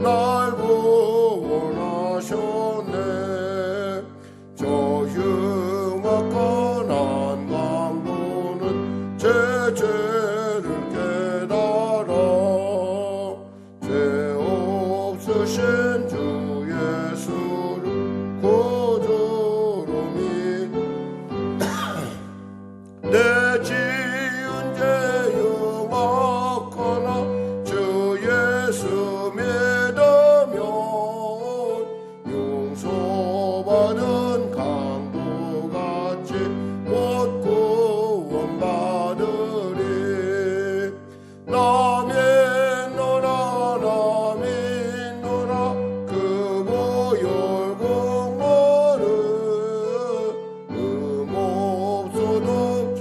날 구원하셨네. 저 흉악한 한강도는 제 죄를 깨달아 죄 없으신 주 예수를 구주로 내 지은 죄 흉악하나 주 예수 믿으면 용서받은 강도같이 곧 구원받으리. 나 믿노라 나 믿노라 그 보혈 공로를 없어도 피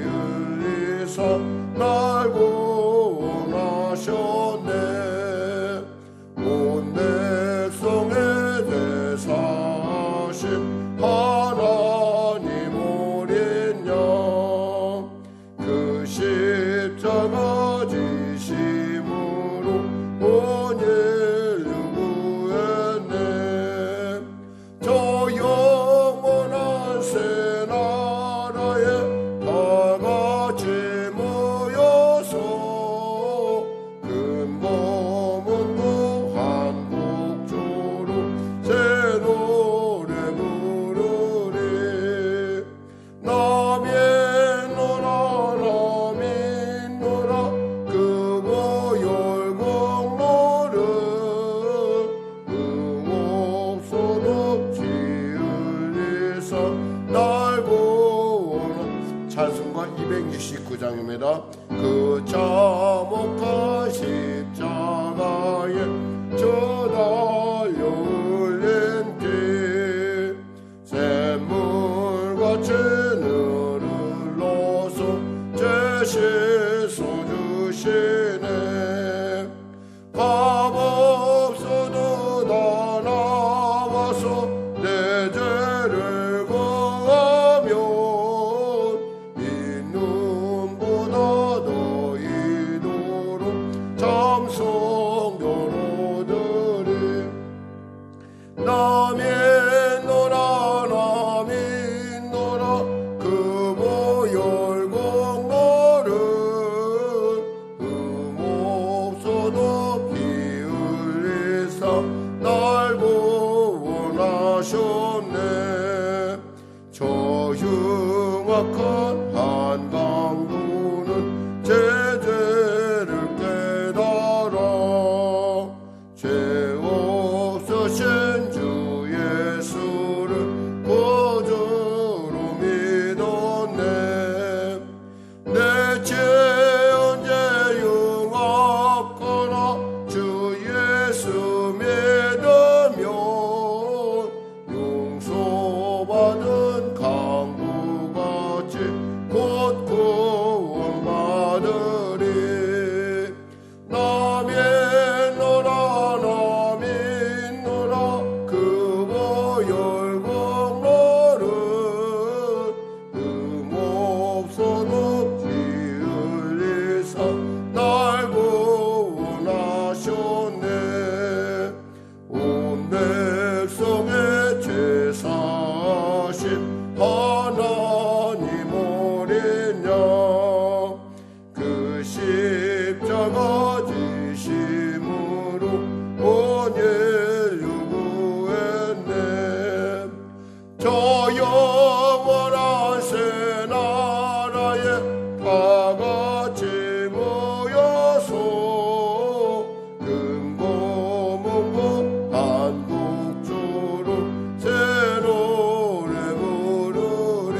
흘리사 날 구원하셨네. 온 백성의 대사신 하나님 어린 양 그 십자가 지심으로 온 인류 구했네. 저 영원한 새 나라에 다 같이 모여서 큰 검은도 한국조로 새 노래 부르리. 나 믿노라 나 믿노라 그 보혈 공로를 없어도 피 흘리사 날 구원. 찬송가 269장입니다. 그 참혹한 십자가에 저 달려 흘린 피 샘물같이 너를 흘러서 죄 씻어주시네. 밥 없어도 다 나와서 내 죄를 구하면 이 눈보다 더 이도록 참 성교로들이. 나 믿노라 나 믿노라 그 보혈 공로를 없어도 피 흘리사 날 구원하셨네. 저 흉악한 한강도는 제 죄를 깨달아 죄 없으신 주 예수를 구주로 믿었네. 내 죄은 죄 흉악하나 주 예수 믿으면 용서받은 강도같이 곧 구원받으리. 나 믿노라 나 믿노라 그 보혈 공로를 없어도 피 흘리사 날 구원하셨네. 온 백성의 죄 사신 하나님 어린 양 그 십자가 지심으로 온 인류 구했네. 저 영원한 새 나라에 다 같이 모여서 큰 검은고 한국조로 새 노래 부르리.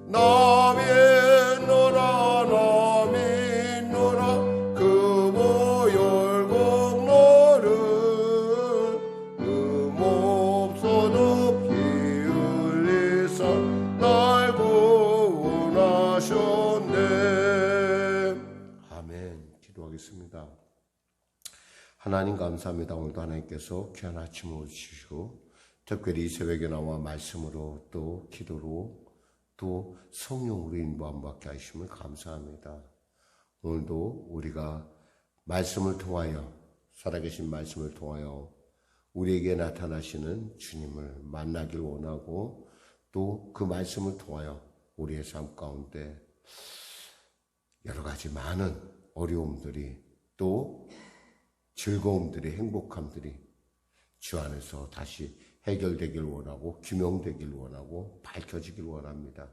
나 믿노라 나 믿노라 그 보혈 공로를 없어도 피 흘리사 날 구원하셨네. 아멘. 기도하겠습니다. 하나님 감사합니다. 오늘도 하나님께서 귀한 아침을 주시고 특별히 이 새벽에 나와 말씀으로 또 기도로 또 성령으로 인도함받게 하심을 감사합니다. 오늘도 우리가 말씀을 통하여 살아계신 말씀을 통하여 우리에게 나타나시는 주님을 만나길 원하고 또 그 말씀을 통하여 우리의 삶 가운데 여러 가지 많은 어려움들이 또 즐거움들이 행복함들이 주 안에서 다시 해결되길 원하고 규명되길 원하고 밝혀지길 원합니다.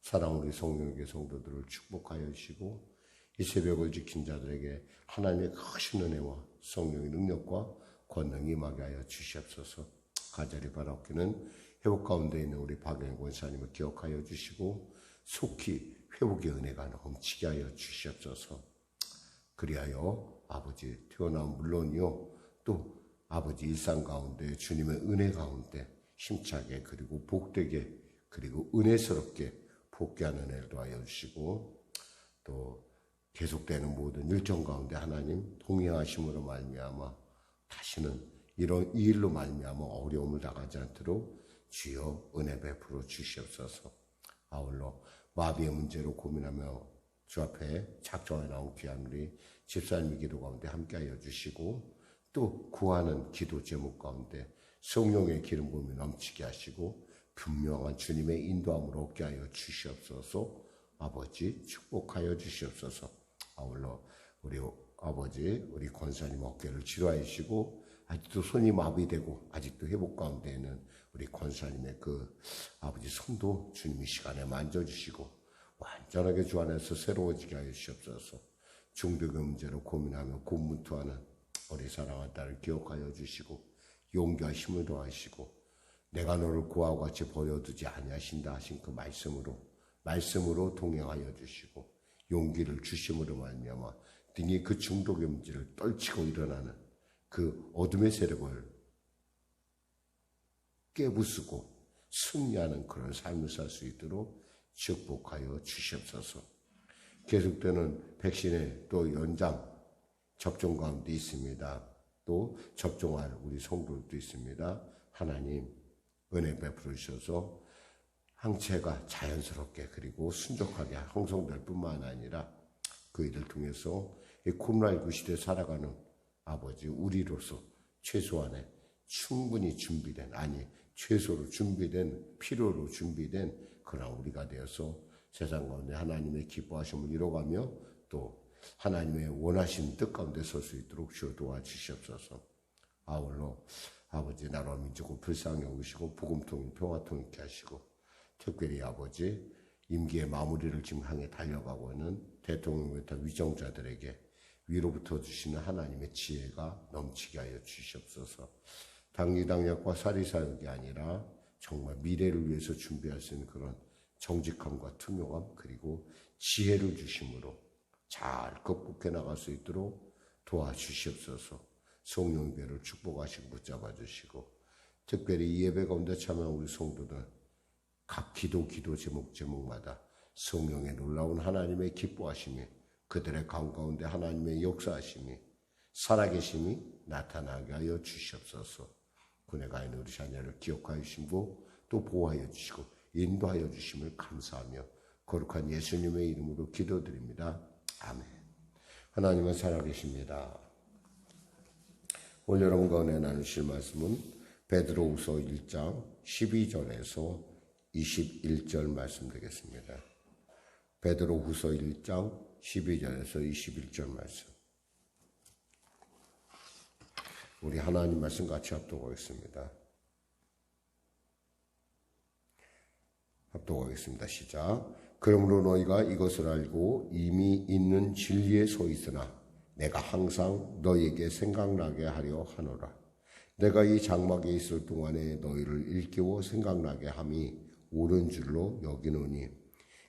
사랑 우리 성령의 성도들을 축복하여 주시고 이 새벽을 지킨 자들에게 하나님의 크신 은혜와 성령의 능력과 권능이 임하게 하여 주시옵소서. 간절히 바라옵기는 회복 가운데 있는 우리 박영희 권사님을 기억하여 주시고 속히 회복의 은혜가 넘치게 하여 주시옵소서. 그리하여 아버지 태어나면 물론이요 또 아버지 일상 가운데 주님의 은혜 가운데 힘차게 그리고 복되게 그리고 은혜스럽게 복귀하는 은혜를 도하여 주시고 또 계속되는 모든 일정 가운데 하나님 동행하심으로 말미암아 다시는 이런 이 일로 말미암아 어려움을 당하지 않도록 주여 은혜 베풀어 주시옵소서. 아울러 마비의 문제로 고민하며 주 앞에 작정해 나온 귀한 우리 집사님의 기도 가운데 함께하여 주시고 또 구하는 기도 제목 가운데 성령의 기름 부음이 넘치게 하시고 분명한 주님의 인도함을 얻게 하여 주시옵소서. 아버지 축복하여 주시옵소서. 아울러 우리 아버지 우리 권사님 어깨를 치료하여 주시고 아직도 손이 마비되고 아직도 회복 가운데 있는 우리 권사님의 그 아버지 손도 주님이 시간에 만져주시고 완전하게 주 안에서 새로워지게 하여 주시옵소서. 중독의 문제로 고민하며 고문투하는 우리 사랑하는 딸을 기억하여 주시고 용기와 힘을 더하시고 내가 너를 고아와 같이 버려두지 아니하신다 하신 그 말씀으로 동행하여 주시고 용기를 주심으로 말미암아 등이 그 중독의 문제를 떨치고 일어나는 그 어둠의 세력을 깨부수고 승리하는 그런 삶을 살 수 있도록 축복하여 주시옵소서. 계속되는 백신의 또 연장 접종 가운데 있습니다. 또 접종할 우리 성도들도 있습니다. 하나님 은혜 베풀어 주셔서 항체가 자연스럽게 그리고 순적하게 형성될 뿐만 아니라 그 일을 통해서 이 코로나19 시대에 살아가는 아버지 우리로서 최소한의 충분히 준비된 최소로 준비된 필요로 준비된 그런 우리가 되어서 세상 가운데 하나님의 기뻐하심을 이뤄가며 또 하나님의 원하신 뜻 가운데 설 수 있도록 주여 도와주시옵소서. 아울러 아버지 나라와 민족을 불쌍히 여기시고 복음통일 평화통일 있게 하시고 특별히 아버지 임기의 마무리를 지금 향해 달려가고 있는 대통령부터 위정자들에게 위로부터 주시는 하나님의 지혜가 넘치게 하여 주시옵소서. 당리당략과 사리사욕이 아니라 정말 미래를 위해서 준비할 수 있는 그런 정직함과 투명함 그리고 지혜를 주심으로 잘 극복해 나갈 수 있도록 도와주시옵소서. 성령의 배를 축복하시고 붙잡아 주시고 특별히 이 예배 가운데 참여한 우리 성도들 각 기도 제목마다 성령의 놀라운 하나님의 기뻐하심이 그들의 가운데 하나님의 역사하심이 살아계심이 나타나게 하여 주시옵소서. 군에가 있는 우리 자녀를 기억하여 주시고 또 보호하여 주시고 인도하여 주심을 감사하며 거룩한 예수님의 이름으로 기도드립니다. 아멘. 하나님은 살아계십니다. 오늘 여러분 가운데 나누실 말씀은 베드로후서 1장 12절에서 21절 말씀 되겠습니다. 베드로후서 1장 12절에서 21절 말씀. 우리 하나님 말씀 같이 합독하겠습니다. 시작. 그러므로 너희가 이것을 알고 이미 있는 진리에 서 있으나 내가 항상 너희에게 생각나게 하려 하노라. 내가 이 장막에 있을 동안에 너희를 일깨워 생각나게 함이 옳은 줄로 여기노니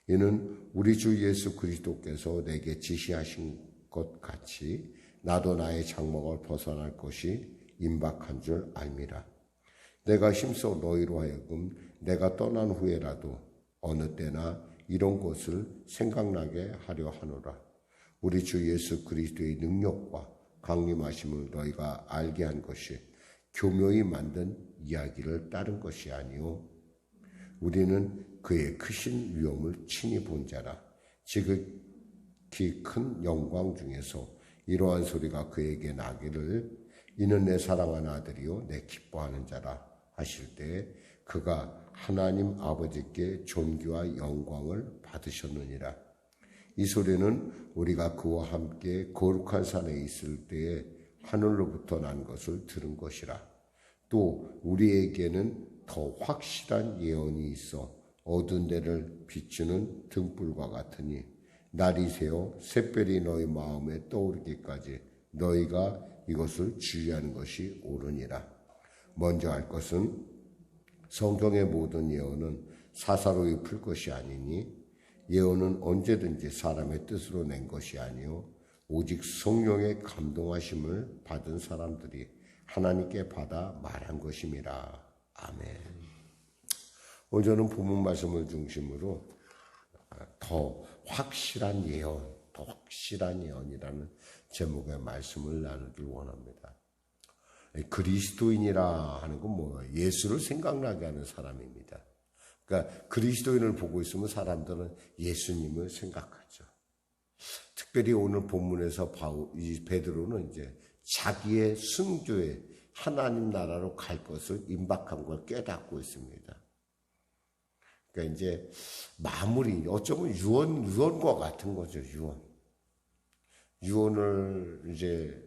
이는 우리 주 예수 그리스도께서 내게 지시하신 것 같이 나도 나의 장막을 벗어날 것이 임박한 줄 알미라. 내가 힘써 너희로 하여금 내가 떠난 후에라도 어느 때나 이런 것을 생각나게 하려 하노라. 우리 주 예수 그리스도의 능력과 강림하심을 너희가 알게 한 것이 교묘히 만든 이야기를 따른 것이 아니오. 우리는 그의 크신 위엄을 친히 본 자라. 지극히 큰 영광 중에서 이러한 소리가 그에게 나기를 이는 내 사랑하는 아들이요 내 기뻐하는 자라 하실 때 그가 하나님 아버지께 존귀와 영광을 받으셨느니라. 이 소리는 우리가 그와 함께 거룩한 산에 있을 때에 하늘로부터 난 것을 들은 것이라. 또 우리에게는 더 확실한 예언이 있어 어두운 데를 비추는 등불과 같으니 날이 새어 샛별이 너희 마음에 떠오르기까지 너희가 이것을 주의하는 것이 옳으니라. 먼저 할 것은 성경의 모든 예언은 사사로이 풀 것이 아니니 예언은 언제든지 사람의 뜻으로 낸 것이 아니요 오직 성령의 감동하심을 받은 사람들이 하나님께 받아 말한 것임이라. 아멘. 오늘 저는 본문 말씀을 중심으로 더 확실한 예언, 더 확실한 예언이라는 제목의 말씀을 나누길 원합니다. 그리스도인이라 하는 건 뭐예요? 예수를 생각나게 하는 사람입니다. 그러니까 그리스도인을 보고 있으면 사람들은 예수님을 생각하죠. 특별히 오늘 본문에서 이 베드로는 이제 자기의 순교에 하나님 나라로 갈 것을 임박한 걸 깨닫고 있습니다. 그러니까 이제 마무리, 어쩌면 유언과 같은 거죠, 유언을 이제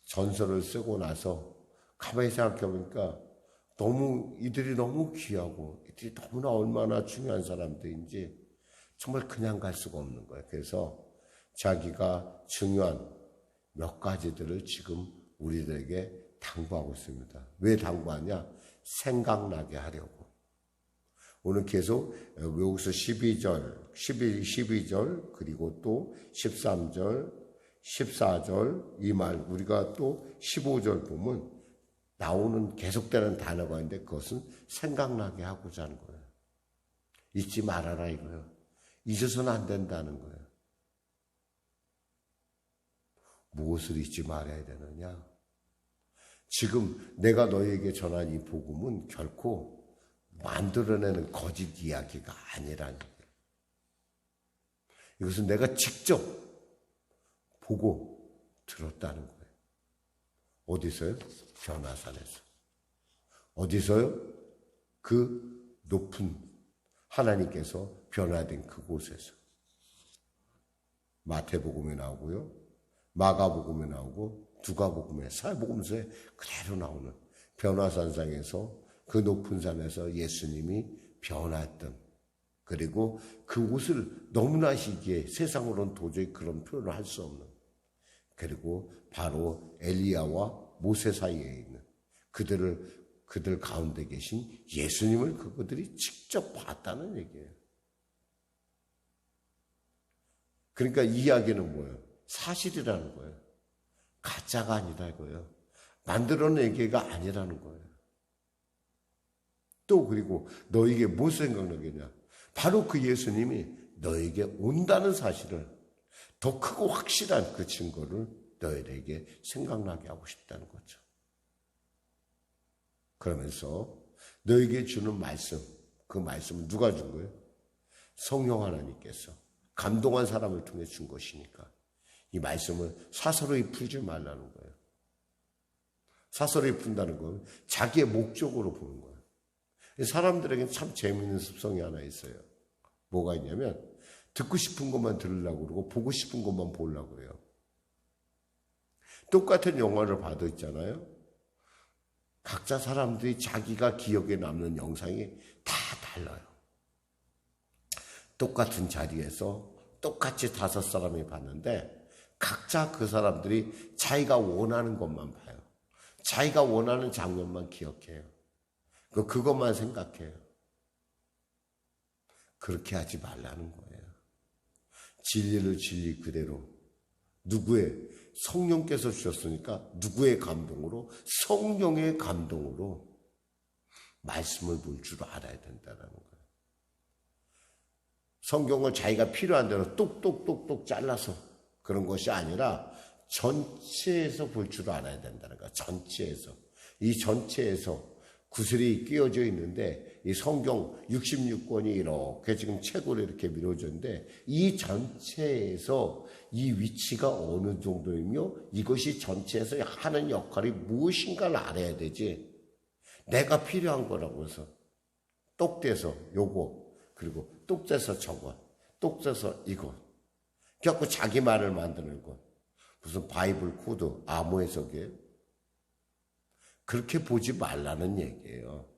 전설을 쓰고 나서 가만히 생각해 보니까 이들이 너무 귀하고 이들이 너무나 얼마나 중요한 사람들인지 정말 그냥 갈 수가 없는 거예요. 그래서 자기가 중요한 몇 가지들을 지금 우리들에게 당부하고 있습니다. 왜 당부하냐? 생각나게 하려고. 오늘 계속 여기서 12절 그리고 또 13절 14절 이 말 우리가 또 15절 보면 나오는 계속되는 단어가 있는데 그것은 생각나게 하고자 하는 거예요. 잊지 말아라 이거예요. 잊어서는 안 된다는 거예요. 무엇을 잊지 말아야 되느냐? 지금 내가 너희에게 전한 이 복음은 결코 만들어내는 거짓 이야기가 아니라는 거예요. 이것은 내가 직접 보고 들었다는 거예요. 어디서요? 변화산에서. 어디서요? 그 높은 하나님께서 변화된 그곳에서. 마태복음에 나오고요. 마가복음에 나오고 누가복음에 사회복음서에 그대로 나오는 변화산상에서 그 높은 산에서 예수님이 변화했던 그리고 그곳을 너무나 시기에 세상으로는 도저히 그런 표현을 할 수 없는 그리고 바로 엘리야와 모세 사이에 있는 그들 가운데 계신 예수님을 그들이 직접 봤다는 얘기예요. 그러니까 이 이야기는 뭐예요? 사실이라는 거예요. 가짜가 아니다 이거예요. 만들어낸 얘기가 아니라는 거예요. 또 그리고 너에게 무엇을 생각나겠냐? 바로 그 예수님이 너에게 온다는 사실을 더 크고 확실한 그 증거를 너에게 생각나게 하고 싶다는 거죠. 그러면서 너에게 주는 말씀, 그 말씀은 누가 준 거예요? 성령 하나님께서 감동한 사람을 통해 준 것이니까 이 말씀을 사서로이 풀지 말라는 거예요. 사서로이 푼다는 건 자기의 목적으로 보는 거예요. 사람들에게는 참 재미있는 습성이 하나 있어요. 뭐가 있냐면 듣고 싶은 것만 들으려고 그러고 보고 싶은 것만 보려고 그래요. 똑같은 영화를 봐도 있잖아요. 각자 사람들이 자기가 기억에 남는 영상이 다 달라요. 똑같은 자리에서 똑같이 5사람이 봤는데 각자 그 사람들이 자기가 원하는 것만 봐요. 자기가 원하는 장면만 기억해요. 그것만 생각해요. 그렇게 하지 말라는 거예요. 진리를 진리 그대로 누구의 성령께서 주셨으니까 누구의 감동으로 성령의 감동으로 말씀을 볼 줄 알아야 된다는 거예요. 성경을 자기가 필요한 대로 똑똑똑똑 잘라서 그런 것이 아니라 전체에서 볼 줄 알아야 된다는 거예요. 전체에서. 이 전체에서 구슬이 끼워져 있는데 이 성경 66권이 이렇게 지금 책으로 이렇게 미뤄졌는데 이 전체에서 이 위치가 어느 정도이며 이것이 전체에서 하는 역할이 무엇인가를 알아야 되지. 내가 필요한 거라고 해서 똑 떼서 요거 그리고 똑 떼서 저거 똑 떼서 이거 그래갖고 자기 말을 만드는 거 무슨 바이블 코드 암호 해석이에요. 그렇게 보지 말라는 얘기예요.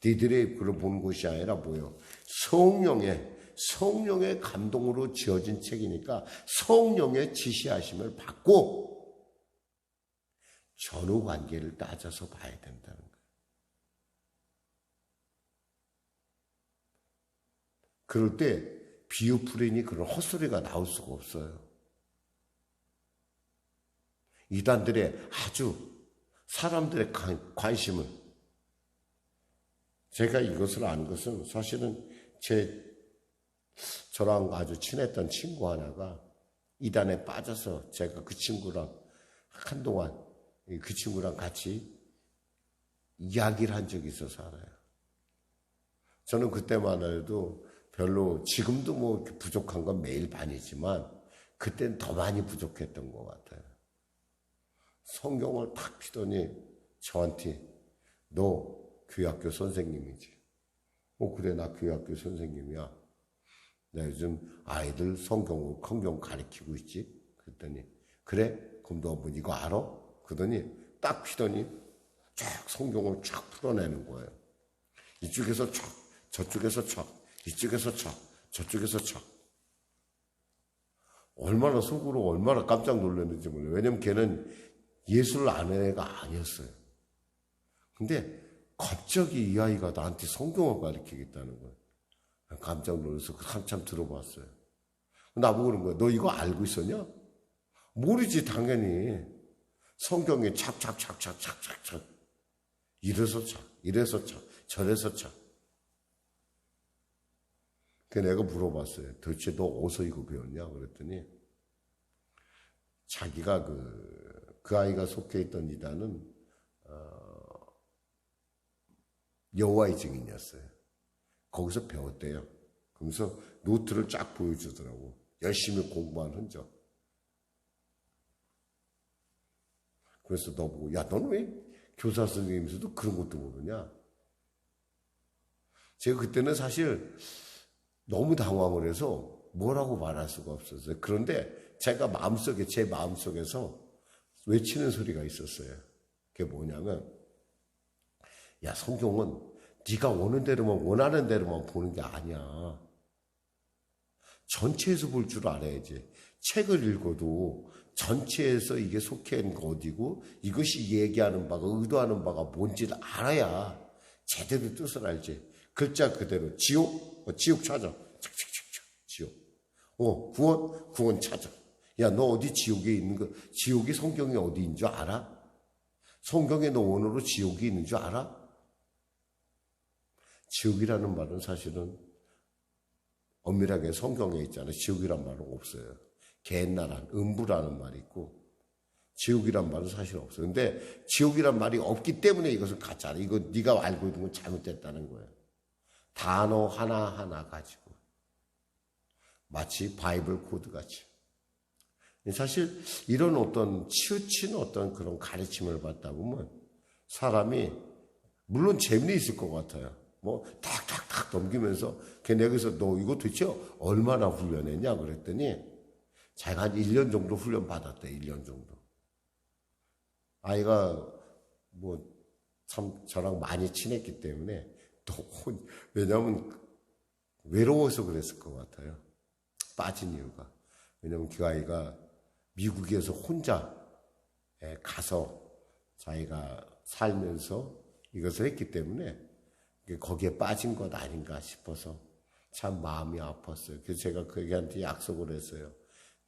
니들의 그걸 보는 것이 아니라 뭐예요? 성령의 감동으로 지어진 책이니까 성령의 지시하심을 받고 전후 관계를 따져서 봐야 된다는 거예요. 그럴 때 비유풀이니 그런 헛소리가 나올 수가 없어요. 이단들의 아주 사람들의 관심을 제가 이것을 아는 것은 사실은 저랑 아주 친했던 친구 하나가 이단에 빠져서 제가 그 친구랑 한동안 그 친구랑 같이 이야기를 한 적이 있어서 알아요. 저는 그때만 해도 별로 지금도 뭐 부족한 건 매일 반이지만 그때는 더 많이 부족했던 것 같아요. 성경을 탁 피더니 저한테 너 교회학교 선생님이지. 그래 나 교회학교 선생님이야. 나 요즘 아이들 성경 가르치고 있지. 그랬더니 그래? 그럼 너 뭐 이거 알아? 그러더니 딱 피더니 쫙 성경을 쫙 풀어내는 거예요. 이쪽에서 쫙 저쪽에서 쫙 이쪽에서 쫙 저쪽에서 쫙 얼마나 속으로 얼마나 깜짝 놀랐는지 몰라요. 왜냐면 걔는 예수를 아는 애가 아니었어요. 근데 갑자기 이 아이가 나한테 성경을 가르치겠다는 거예요. 깜짝 놀라서 한참 들어봤어요. 나보고 그런 거야. 너 이거 알고 있었냐? 모르지 당연히. 성경에 착착착착착착착 이래서 착 이래서 착 저래서 착. 그 내가 물어봤어요. 도대체 너 어디서 이거 배웠냐? 그랬더니 자기가 그 아이가 속해 있던 이단은 여호와의 증인이었어요. 거기서 배웠대요. 그러면서 노트를 쫙 보여주더라고. 열심히 공부한 흔적. 그래서 너 보고 야 너는 왜 교사 선생님이면서도 그런 것도 모르냐? 제가 그때는 사실 너무 당황을 해서 뭐라고 말할 수가 없었어요. 그런데 제가 제 마음속에서 외치는 소리가 있었어요. 그게 뭐냐면 야 성경은 네가 원하는 대로만 보는 게 아니야. 전체에서 볼 줄 알아야지. 책을 읽어도 전체에서 이게 속해 있는 거 어디고 이것이 얘기하는 바가 의도하는 바가 뭔지를 알아야 제대로 뜻을 알지. 글자 그대로 지옥 찾아. 착착착착 지옥. 구원 찾아. 야 너 어디 지옥에 있는 거 지옥이 성경에 어디인 줄 알아? 성경에 너 원어로 지옥이 있는 줄 알아? 지옥이라는 말은 사실은 엄밀하게 성경에 있잖아요. 지옥이란 말은 없어요. 갯나란 음부라는 말이 있고 지옥이란 말은 사실 없어요. 근데 지옥이란 말이 없기 때문에 이것을 가짜라. 이거 네가 알고 있는 건 잘못됐다는 거예요. 단어 하나하나 가지고 마치 바이블 코드 같이. 사실 이런 어떤 치우친 어떤 그런 가르침을 받다 보면 사람이 물론 재미는 있을 것 같아요. 뭐 탁탁탁 넘기면서 내가 그래서 너 이거 도대체 얼마나 훈련했냐 그랬더니 자기가 한 1년 정도 훈련 받았대. 1년 정도. 아이가 뭐 참 저랑 많이 친했기 때문에 왜냐하면 외로워서 그랬을 것 같아요. 빠진 이유가. 왜냐하면 그 아이가 미국에서 혼자 가서 자기가 살면서 이것을 했기 때문에 거기에 빠진 것 아닌가 싶어서 참 마음이 아팠어요. 그래서 제가 그 애한테 약속을 했어요.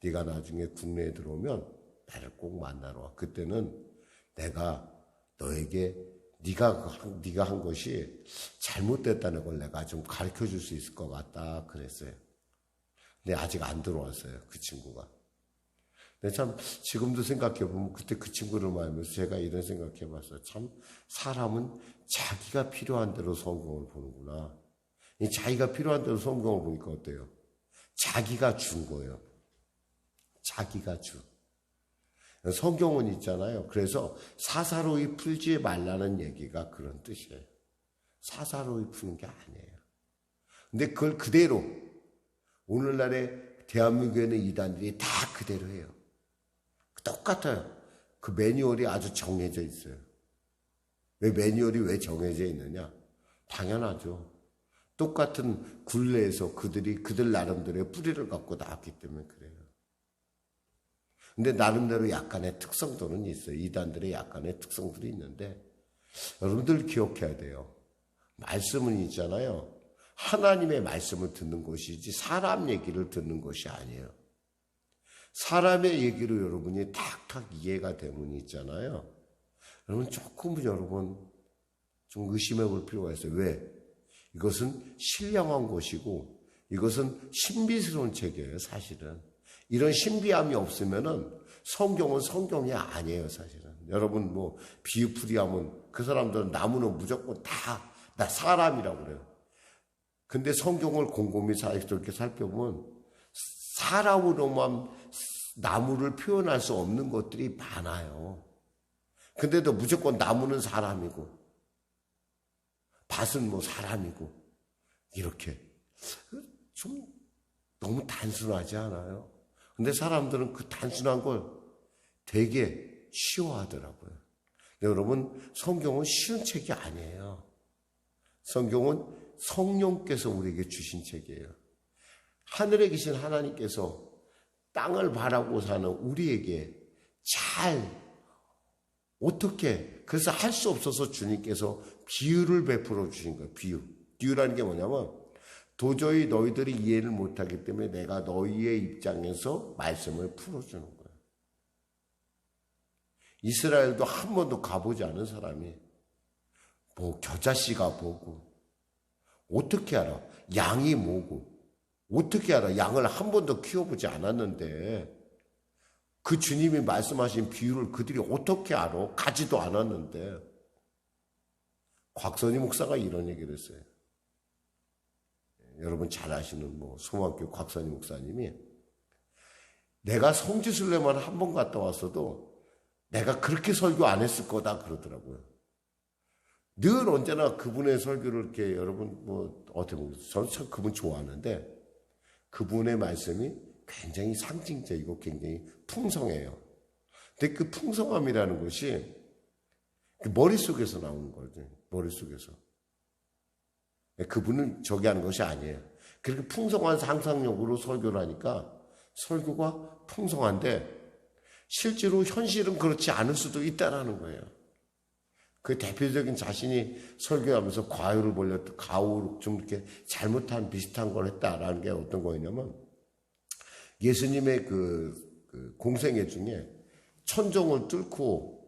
네가 나중에 국내에 들어오면 나를 꼭 만나러 와. 그때는 내가 너에게 네가 한 것이 잘못됐다는 걸 내가 좀 가르쳐 줄 수 있을 것 같다 그랬어요. 근데 아직 안 들어왔어요. 그 친구가. 근데 참 지금도 생각해보면 그때 그 친구를 만나면서 제가 이런 생각해봤어요. 참 사람은 자기가 필요한 대로 성경을 보는구나. 이 자기가 필요한 대로 성경을 보니까 어때요? 자기가 준 거예요. 자기가 준. 성경은 있잖아요. 그래서 사사로이 풀지 말라는 얘기가 그런 뜻이에요. 사사로이 푸는 게 아니에요. 근데 그걸 그대로 오늘날의 대한민국에는 이단들이 다 그대로 해요. 똑같아요. 그 매뉴얼이 아주 정해져 있어요. 왜 매뉴얼이 왜 정해져 있느냐? 당연하죠. 똑같은 굴레에서 그들 나름대로의 뿌리를 갖고 나왔기 때문에 그래요. 근데 나름대로 약간의 특성들은 있어요. 이단들의 약간의 특성들이 있는데 여러분들 기억해야 돼요. 말씀은 있잖아요. 하나님의 말씀을 듣는 것이지 사람 얘기를 듣는 것이 아니에요. 사람의 얘기로 여러분이 탁탁 이해가 되면 있잖아요. 여러분 조금 여러분 좀 의심해 볼 필요가 있어요. 왜? 이것은 신령한 것이고 이것은 신비스러운 책이에요. 사실은. 이런 신비함이 없으면은 성경은 성경이 아니에요. 사실은. 여러분 뭐 비유풀이하면 그 사람들은 나무는 무조건 다 사람이라고 그래요. 근데 성경을 곰곰이 이렇게 살펴보면 사람으로만 나무를 표현할 수 없는 것들이 많아요. 근데도 무조건 나무는 사람이고 밭은 뭐 사람이고 이렇게 좀 너무 단순하지 않아요? 근데 사람들은 그 단순한 걸 되게 쉬워하더라고요. 여러분 성경은 쉬운 책이 아니에요. 성경은 성령께서 우리에게 주신 책이에요. 하늘에 계신 하나님께서 땅을 바라고 사는 우리에게 잘 어떻게 그래서 할 수 없어서 주님께서 비유를 베풀어 주신 거예요. 비유라는 게 뭐냐면 도저히 너희들이 이해를 못하기 때문에 내가 너희의 입장에서 말씀을 풀어주는 거예요. 이스라엘도 한 번도 가보지 않은 사람이 뭐 겨자씨가 뭐고 어떻게 알아? 양이 뭐고 어떻게 알아? 양을 한 번도 키워보지 않았는데 그 주님이 말씀하신 비유를 그들이 어떻게 알아? 가지도 않았는데 곽선희 목사가 이런 얘기를 했어요. 여러분 잘 아시는 뭐 소망교회 곽선희 목사님이 내가 성지순례만 한 번 갔다 왔어도 내가 그렇게 설교 안 했을 거다 그러더라고요. 늘 언제나 그분의 설교를 이렇게 여러분 뭐 어떻게 보면 저는 참 그분 좋아하는데 그분의 말씀이 굉장히 상징적이고 굉장히 풍성해요. 근데 그 풍성함이라는 것이 머릿속에서 나오는 거죠. 머릿속에서. 그분은 저기 하는 것이 아니에요. 그렇게 풍성한 상상력으로 설교를 하니까 설교가 풍성한데 실제로 현실은 그렇지 않을 수도 있다는 거예요. 그 대표적인 자신이 설교하면서 과유를 벌렸다, 가오를 좀 이렇게 잘못한 비슷한 걸 했다라는 게 어떤 거였냐면 예수님의 그 공생애 중에 천정을 뚫고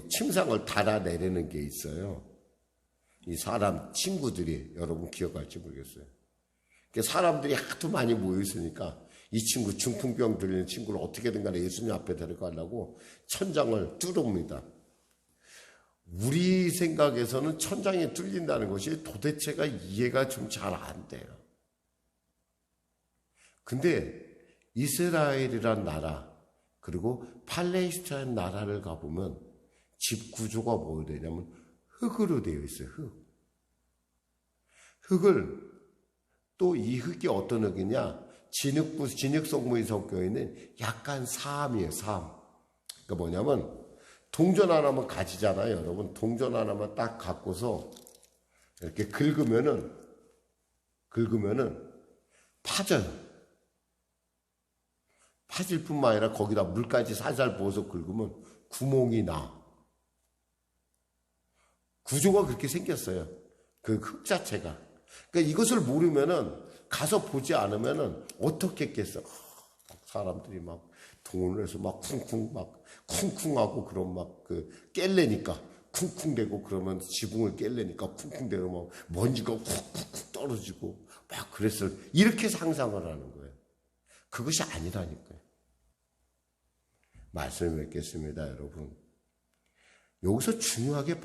침상을 달아내리는 게 있어요. 이 사람 친구들이 여러분 기억할지 모르겠어요. 사람들이 하도 많이 모여 있으니까 이 친구 중풍병 들리는 친구를 어떻게든 간에 예수님 앞에 데려가려고 천장을 뚫읍니다. 우리 생각에서는 천장이 뚫린다는 것이 도대체가 이해가 좀 잘 안 돼요. 근데 이스라엘이란 나라 그리고 팔레스타인 나라를 가보면 집 구조가 뭐가 되냐면 흙으로 되어 있어요. 흙을 또 이 흙이 어떤 흙이냐 진흙성분이 섞여 있는 약간 사암이에요. 사암. 그러니까 뭐냐면 동전 하나만 가지잖아요. 여러분 동전 하나만 딱 갖고서 이렇게 긁으면은 파져요. 파질 뿐만 아니라 거기다 물까지 살살 부어서 긁으면 구멍이 나. 구조가 그렇게 생겼어요. 그 흙 자체가. 그러니까 이것을 모르면은 가서 보지 않으면은 어떻게 했겠어? 사람들이 막 동원을 해서 막 쿵쿵하고 그런 막 깰래니까 쿵쿵대고 그러면 지붕을 깰래니까 쿵쿵대고 막 먼지가 훅훅 떨어지고 막 그랬을 이렇게 상상을 하는 거예요. 그것이 아니라니까요. 말씀을 맺겠습니다, 여러분. 여기서 중요하게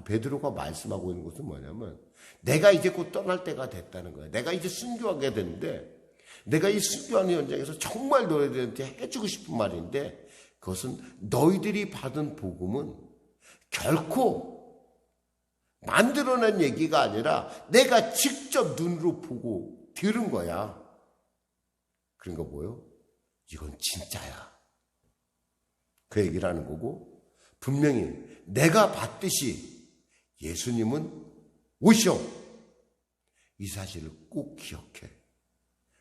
베드로가 말씀하고 있는 것은 뭐냐면, 내가 이제 곧 떠날 때가 됐다는 거예요. 내가 이제 순교하게 되는데, 내가 이 순교하는 현장에서 정말 너희들한테 해주고 싶은 말인데, 그것은 너희들이 받은 복음은 결코 만들어낸 얘기가 아니라 내가 직접 눈으로 보고 들은 거야. 그러니까 뭐요? 이건 진짜야. 그 얘기를 하는 거고, 분명히 내가 봤듯이 예수님은 오셔. 이 사실을 꼭 기억해.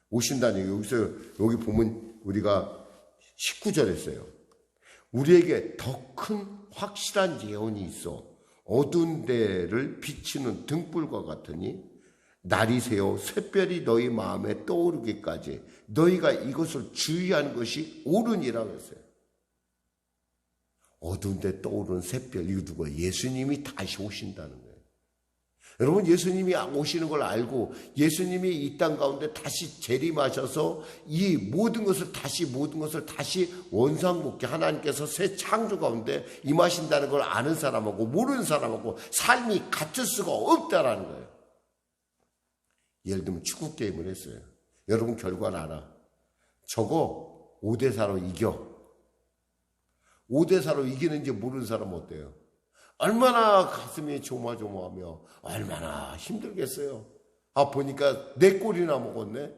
오신다는 얘기. 여기 보면 우리가 19절에 써요. 우리에게 더 큰 확실한 예언이 있어. 어두운 데를 비치는 등불과 같으니 날이 새어 샛별이 너희 마음에 떠오르기까지 너희가 이것을 주의하는 것이 옳으니라고 했어요. 어두운 데 떠오르는 샛별, 이거 누구예요? 예수님이 다시 오신다는 거예요. 여러분, 예수님이 오시는 걸 알고 예수님이 이 땅 가운데 다시 재림하셔서 이 모든 것을 다시 원상복귀, 하나님께서 새 창조 가운데 임하신다는 걸 아는 사람하고 모르는 사람하고 삶이 같을 수가 없다라는 거예요. 예를 들면 축구 게임을 했어요. 여러분 결과는 알아. 저거 5대4로 이겨. 5대4로 이기는지 모르는 사람은 어때요? 얼마나 가슴이 조마조마하며 얼마나 힘들겠어요. 보니까 4골이나 먹었네.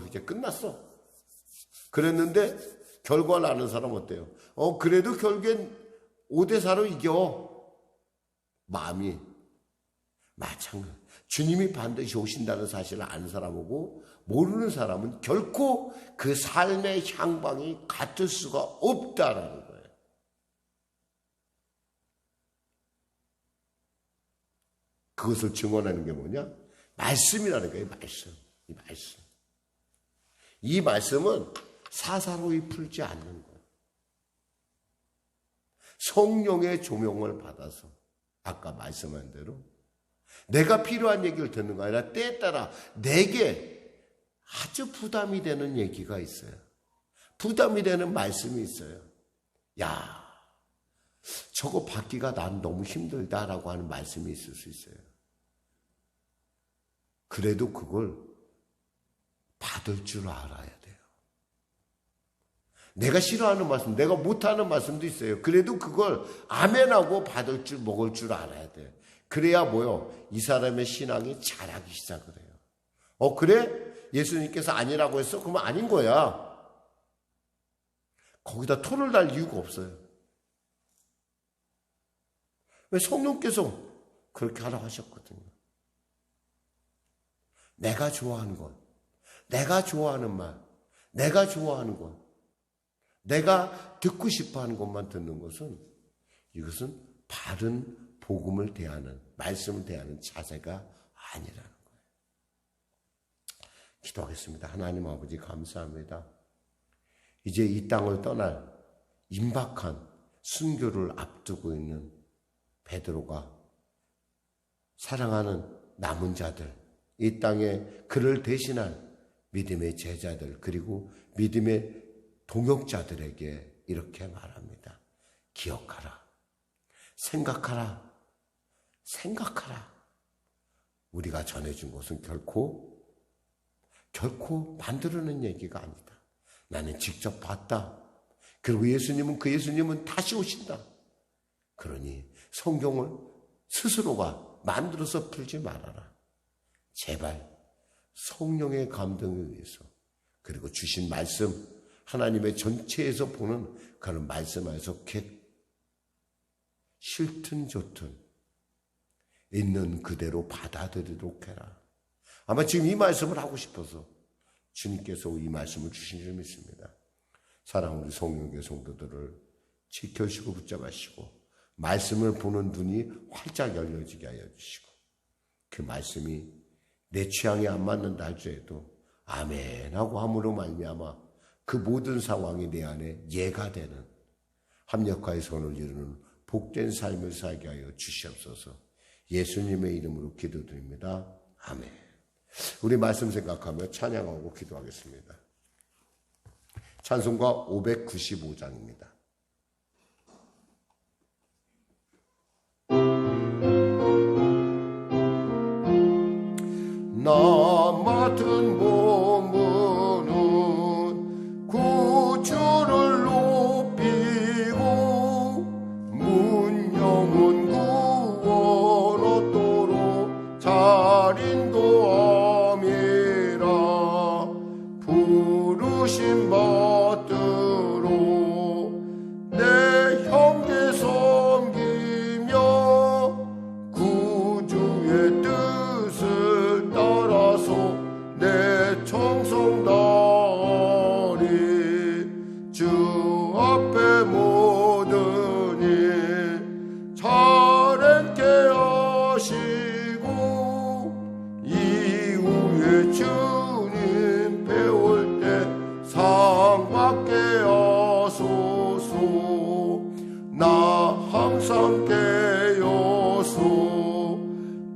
이제 끝났어. 그랬는데 결과를 아는 사람 어때요? 그래도 결국엔 5대4로 이겨. 마음이 마찬가지. 주님이 반드시 오신다는 사실을 아는 사람하고 모르는 사람은 결코 그 삶의 향방이 같을 수가 없다라는 거예요. 그것을 증언하는 게 뭐냐? 말씀이라는 거예요. 말씀. 이 말씀은 사사로이 풀지 않는 거예요. 성령의 조명을 받아서 아까 말씀한 대로 내가 필요한 얘기를 듣는 거 아니라 때에 따라 내게 아주 부담이 되는 얘기가 있어요. 부담이 되는 말씀이 있어요. 야, 저거 받기가 난 너무 힘들다라고 하는 말씀이 있을 수 있어요. 그래도 그걸 받을 줄 알아야 돼요. 내가 싫어하는 말씀, 내가 못하는 말씀도 있어요. 그래도 그걸 아멘하고 먹을 줄 알아야 돼요. 그래야 뭐요? 이 사람의 신앙이 자라기 시작을 해요. 그래? 예수님께서 아니라고 했어? 그러면 아닌 거야. 거기다 토를 달 이유가 없어요. 왜? 성령께서 그렇게 하라고 하셨거든요. 내가 좋아하는 것, 내가 좋아하는 말, 내가 좋아하는 것, 내가 듣고 싶어하는 것만 듣는 것은 이것은 바른 복음을 대하는, 말씀을 대하는 자세가 아니라는 거예요. 기도하겠습니다. 하나님 아버지 감사합니다. 이제 이 땅을 떠날 임박한 순교를 앞두고 있는 베드로가 사랑하는 남은 자들, 이 땅에 그를 대신할 믿음의 제자들, 그리고 믿음의 동역자들에게 이렇게 말합니다. 기억하라. 생각하라. 우리가 전해준 것은 결코 만들어낸 얘기가 아니다. 나는 직접 봤다. 그리고 그 예수님은 다시 오신다. 그러니 성경을 스스로가 만들어서 풀지 말아라. 제발 성령의 감동에 의해서, 그리고 주신 말씀, 하나님의 전체에서 보는 그런 말씀 안에서 싫든 좋든 있는 그대로 받아들이도록 해라. 아마 지금 이 말씀을 하고 싶어서 주님께서 이 말씀을 주신 줄 믿습니다. 사랑하는 우리 성령의 성도들을 지켜주시고 붙잡으시고 말씀을 보는 눈이 활짝 열려지게 하여 주시고, 그 말씀이 내 취향에 안 맞는다 할지라도 아멘 하고 함으로 말미암아 그 모든 상황이 내 안에 예가 되는 합력하여 선을 이루는 복된 삶을 살게 하여 주시옵소서. 예수님의 이름으로 기도드립니다. 아멘. 우리 말씀 생각하며 찬양하고 기도하겠습니다. 찬송가 595장입니다. 나 맡은 몸은 구주를 높이고 문영은 구원 얻도록 잘 인도함이라. 부르심 받들어 내 형제 섬기며 구주의 뜻을 따라서 내 청성 다하리. 주 앞에 모든 일 잘 행케 하시고 이후에 주님 배울 때 상 받게 하소서. 나 항상 깨어서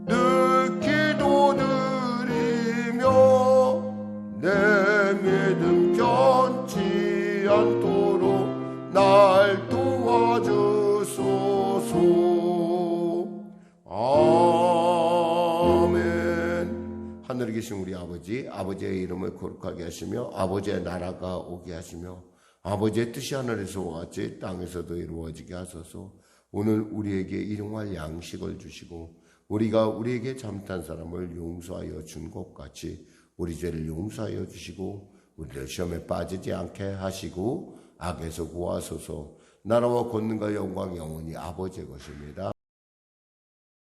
늘 기도드리며 내 믿음 변치 않도록 날 도와주소서. 아멘. 하늘에 계신 우리 아버지, 아버지의 이름을 거룩하게 하시며 아버지의 나라가 오게 하시며 아버지의 뜻이 하늘에서와 같이 땅에서도 이루어지게 하소서. 오늘 우리에게 일용할 양식을 주시고 우리가 우리에게 잘못한 사람을 용서하여 준 것 같이 우리 죄를 용서하여 주시고 우리를 시험에 빠지지 않게 하시고 악에서 구하소서. 나라와 권능과 영광 영원히 아버지의 것입니다.